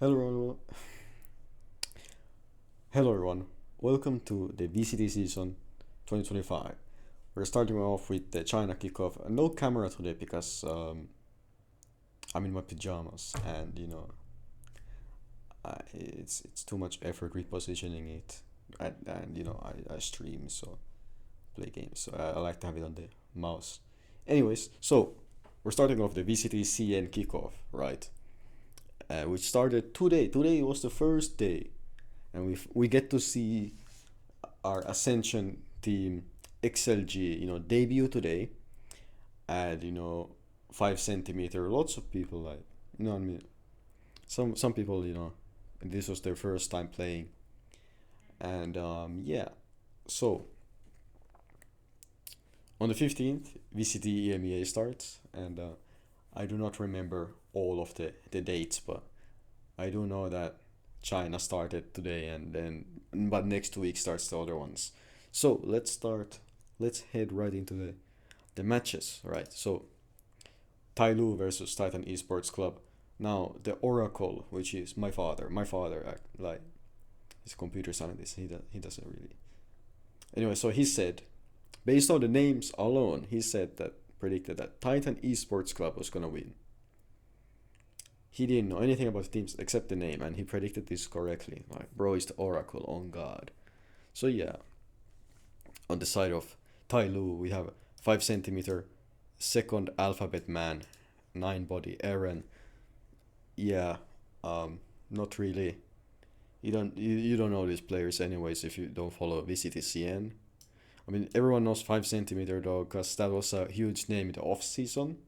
Hello, everyone. Hello, everyone. Welcome to the VCT season 2025. We're starting off with the China kickoff. No camera today because I'm in my pajamas and it's too much effort repositioning it and I stream, so play games, so I like to have it on the mouse. Anyways, so we're starting off the VCT CN kickoff, right? Which started today. Today was the first day, and we get to see our Ascension team XLG, debut today at 5 centimeter. Lots of people, like, what I mean. Some people, this was their first time playing, and yeah. So on the 15th, VCT EMEA starts, and I do not remember all of the dates, but I do know that China started today, and then but next week starts the other ones. So let's start. Let's head right into the matches. Right. So Tailu versus Titan Esports Club. Now the Oracle, which is my father. My father, like, he's a computer scientist. He doesn't really. Anyway, so he said, based on the names alone, he said that predicted that Titan Esports Club was gonna win. He didn't know anything about the teams except the name, and he predicted this correctly. Like, bro is the Oracle on God. So yeah, on the side of Tai Lu, we have 5 centimeter, second alphabet man, 9 body Eren. Yeah, not really. You don't know these players anyways if you don't follow VCT CN. I mean, everyone knows 5 centimeter though, because that was a huge name in the off season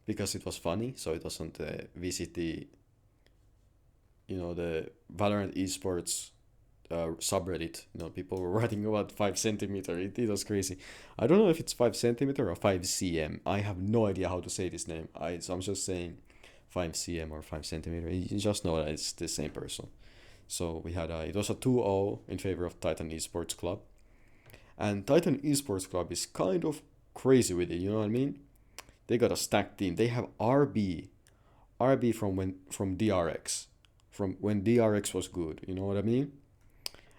because it was funny. So it wasn't VCT, the Valorant esports subreddit. People were writing about 5 centimeter. It was crazy. I don't know if it's 5 centimeter or 5 cm. I have no idea how to say this name. So I'm just saying 5 cm or 5 centimeter. You just know that it's the same person. So we had it was a 2-0 in favor of Titan Esports Club, and Titan Esports Club is kind of crazy with it. You know what I mean? They got a stacked team. They have RB from DRX, from when DRX was good. You know what I mean?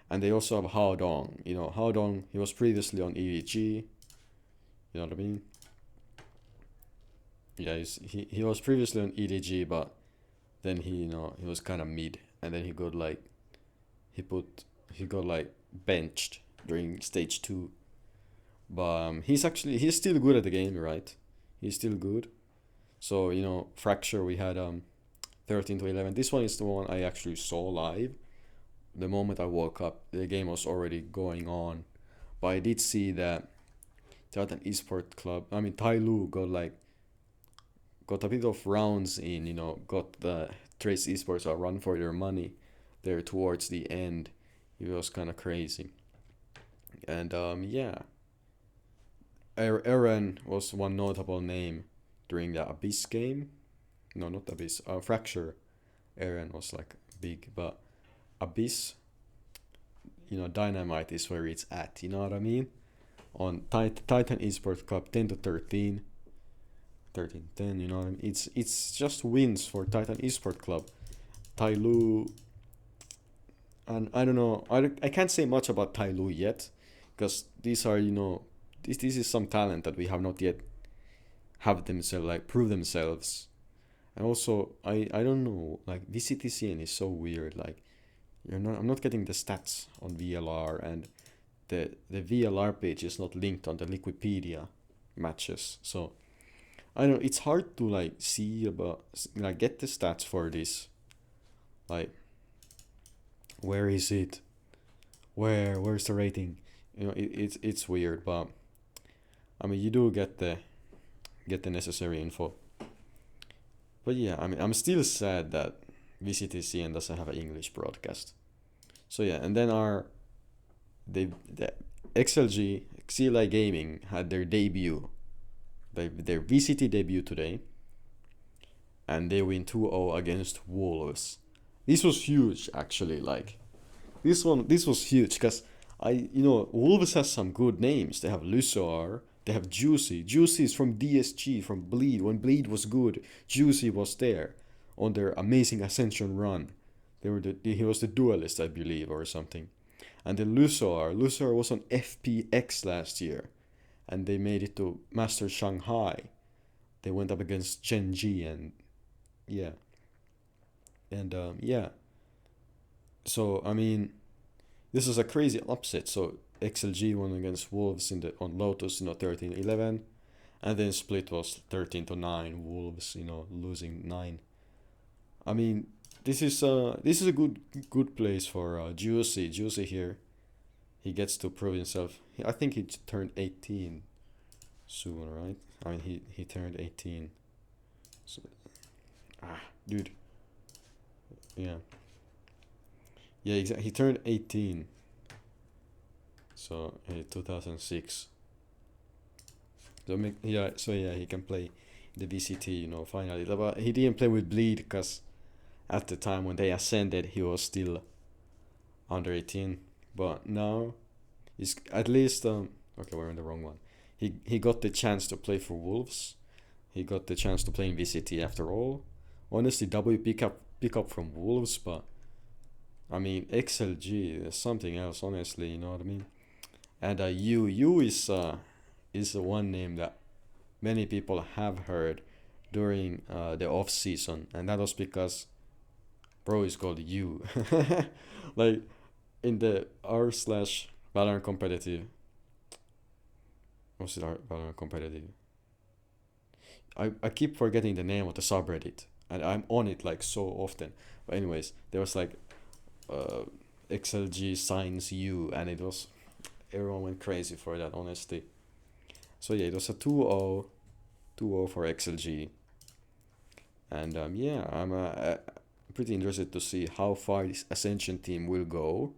And they also have Hao Dong. Hao Dong, he was previously on EDG. You know what I mean? Yeah, he was previously on EDG, but then he was kind of mid, and then he got like benched during stage 2. But he's still good at the game, right? He's still good. So Fracture, we had 13 to 11. This one is the one I actually saw live. The moment I woke up, the game was already going on. But I did see that Titan Esport Club, I mean Tai Lu got a bit of rounds in, got the Trace Esports a run for their money there towards the end. It was kind of crazy. And yeah, Eren was one notable name during the Abyss game. No, not Abyss. Fracture. Eren was like big, but Abyss, Dynamite is where it's at. You know what I mean? On Titan Esports Cup, 10 to 13. 13-10, you know what I mean? It's just wins for Titan Esports Club. Tai Lu, and I don't know. I can't say much about Tai Lu yet, because these are, this is some talent that we have not yet have themselves, like, prove themselves. And also, I don't know, like, VCT CN is so weird. Like, I'm not getting the stats on VLR, and the VLR page is not linked on the Liquipedia matches. So I don't know, it's hard to like see about, like, get the stats for this. Like, where is it? Where's the rating? It's weird, but I mean, you do get the necessary info. But yeah, I mean, I'm still sad that VCT CN doesn't have an English broadcast. So yeah, and then the XLG XLI Gaming had their debut, their VCT debut today, and they win 2-0 against Wolves. This was huge, actually. Like, this was huge because Wolves has some good names. They have Lusoar, they have Juicy. Juicy is from DSG, from Bleed. When Bleed was good, Juicy was there. on their amazing Ascension run. He was the duelist, I believe, or something. And then Lusoar was on FPX last year, and they made it to Master Shanghai. They went up against Genji and yeah, and yeah. So I mean, this is a crazy upset. So XLG won against Wolves on Lotus, 13-11, and then split was 13-9. Wolves, losing 9. I mean, this is a good place for Juicy. Juicy here, he gets to prove himself. I think he turned 18 soon, right? I mean, he turned 18. So, dude. Yeah. Yeah, exactly. He turned 18. So, 2006. So yeah, he can play the VCT, finally. But he didn't play with Bleed because at the time when they ascended, he was still under 18. But now, he's at least okay, we're in the wrong one. He got the chance to play for Wolves. He got the chance to play in VCT after all. Honestly, W pick up from Wolves, but I mean XLG is something else. Honestly, you know what I mean. And U is the one name that many people have heard during the off season, and that was because bro is called U. Like in the r/Valorant competitive. What's it Valorant competitive? I keep forgetting the name of the subreddit, and I'm on it like so often. But anyways, there was like XLG signs U, and everyone went crazy for that, honestly. So yeah, it was a 2-0 for XLG, and yeah, I'm pretty interested to see how far this Ascension team will go.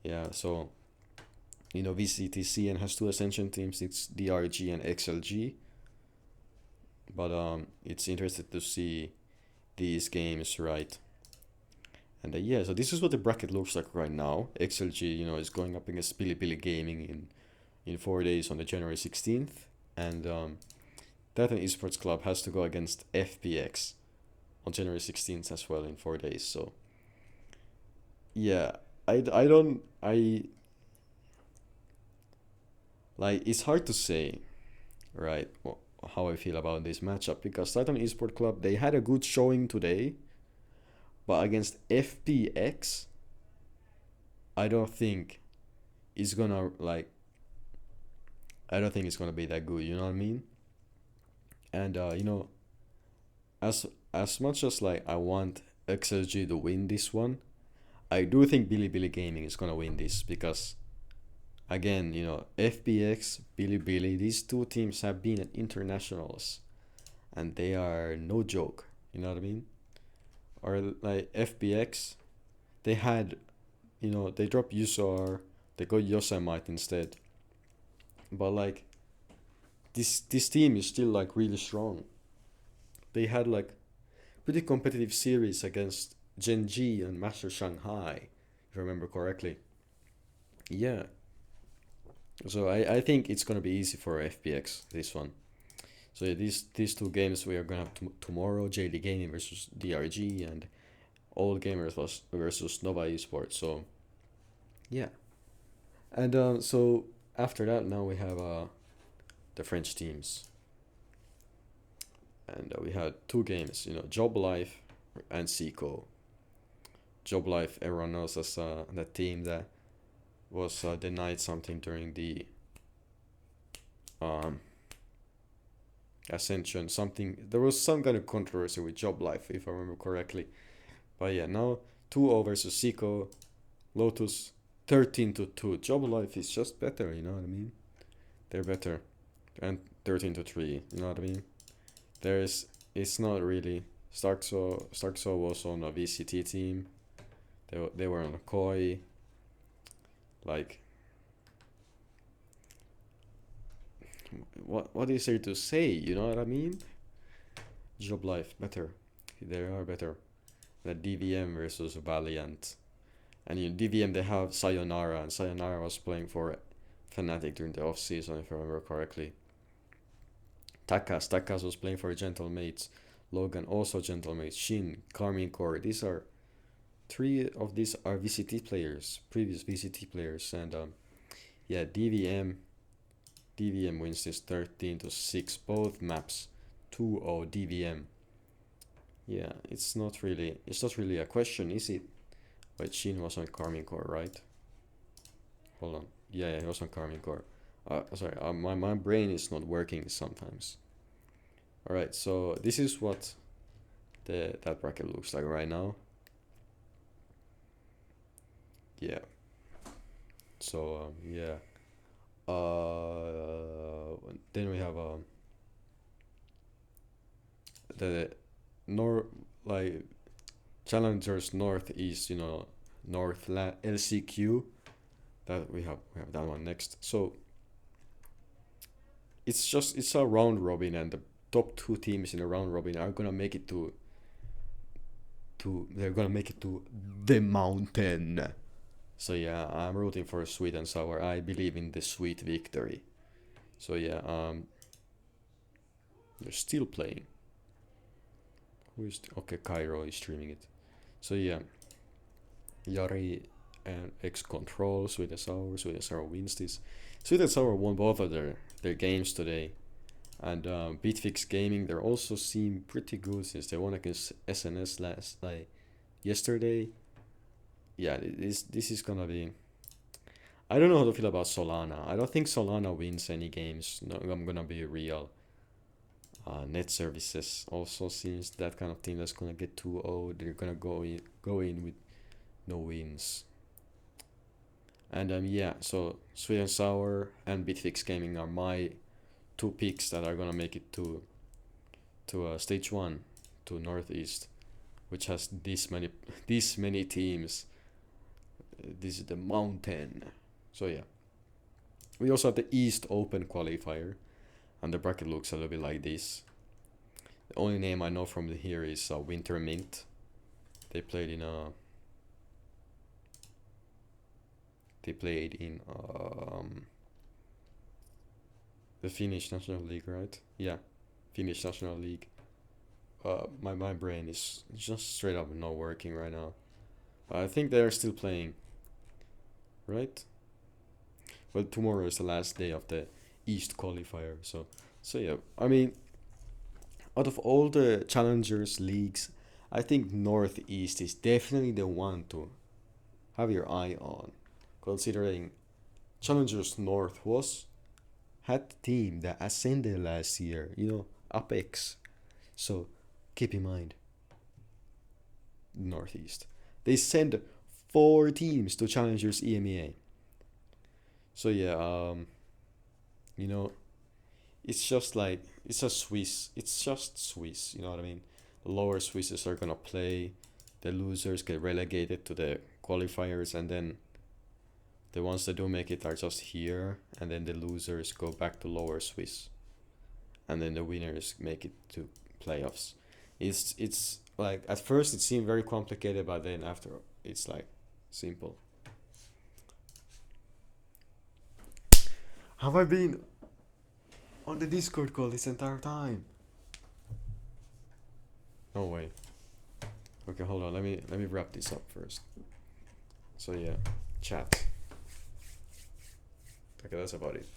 Yeah, so VCT CN has 2 Ascension teams. It's DRG and XLG. But it's interesting to see these games, right? And yeah, so this is what the bracket looks like right now. XLG, is going up against Bilibili Gaming in 4 days on the January 16th, and Titan Esports Club has to go against FPX on January 16th as well in 4 days. So yeah, I don't like, it's hard to say, right? How I feel about this matchup, because Titan Esports Club, they had a good showing today, but against FPX, I don't think it's gonna be that good. You know what I mean? And as much as I want XLG to win this one, I do think Bilibili Gaming is gonna win this because, again, FPX, Bilibili, these 2 teams have been at internationals, and they are no joke. You know what I mean? Or like FPX, they had, they dropped Yusor, they got Yosemite instead. But this team is still really strong. They had pretty competitive series against Genji and Master Shanghai, if I remember correctly. Yeah. So I think it's gonna be easy for FPX, this one. So yeah, these 2 games we are gonna have tomorrow: JD Gaming versus DRG, and Old Gamers versus Nova Esports. So yeah, and so after that, now we have the French teams, and we had 2 games. Job Life and Seco. Job Life, everyone knows as that team that was denied something during the Ascension. There was some kind of controversy with Job Life, if I remember correctly. But yeah, now 2-0 versus Seco. Lotus 13-2. Job Life is just better, you know what I mean? They're better. And 13-3, you know what I mean? It's not really. Starkso was on a VCT team. They were on a Koi. What is there to say? You know what I mean? Job Life better. They are better. The DVM versus Valiant, and DVM, they have Sayonara, and Sayonara was playing for Fnatic during the off season, if I remember correctly. Takas was playing for Gentle Mates. Logan, also Gentlemate, Shin, Carmine Core. These are three of these are VCT players, previous VCT players, and yeah, DVM wins this 13-6, both maps, 2-0 DVM. Yeah, it's not really a question, is it? Wait, Shin was on Carmine Core, right? Hold on. Yeah, he was on Carmine Core. Sorry, my brain is not working sometimes. All right, so this is what that bracket looks like right now. Yeah. So yeah. Then we have the like Challengers Northeast, LCQ. That we have that one next. So it's a round robin, and the top two teams in the round robin are gonna make it to the mountain. So yeah, I'm rooting for sweet and sour. I believe in the sweet victory. So yeah, they're still playing. Okay, Cairo is streaming it. So yeah, Yari and X Control, Sweet and Sour wins this. Sweet and Sour won both of their games today. And Beatfix Gaming, they also seem pretty good since they won against SNS yesterday. Yeah, this is gonna be. I don't know how to feel about Solana. I don't think Solana wins any games. No, I'm gonna be real. Net Services also seems that kind of team that's gonna get 2-0. They're gonna go in with no wins. And yeah, so Sweet and Sour and Bitfix Gaming are my two picks that are gonna make it to stage 1, to Northeast, which has this many teams. This is the mountain. So yeah, we also have the East Open qualifier, and the bracket looks a little bit like this. The only name I know from here is Winter Mint. They played in the Finnish National League, right? Yeah, Finnish National League. My brain is just straight up not working right now. I think they're still playing, right? Well, tomorrow is the last day of the East qualifier, so yeah. I mean, out of all the challengers leagues, I think Northeast is definitely the one to have your eye on, considering Challengers North had the team that ascended last year, Apex. So keep in mind, Northeast. They send 4 teams to Challengers EMEA. So yeah, it's just Swiss, you know what I mean? The lower Swisses are gonna play, the losers get relegated to the qualifiers, and then the ones that do make it are just here, and then the losers go back to lower Swiss, and then the winners make it to playoffs. It's like, at first it seemed very complicated, but then after it's like simple. Have I been on the Discord call this entire time? No way. Okay, hold on. Let me wrap this up first. So yeah, chat. Okay, that's about it.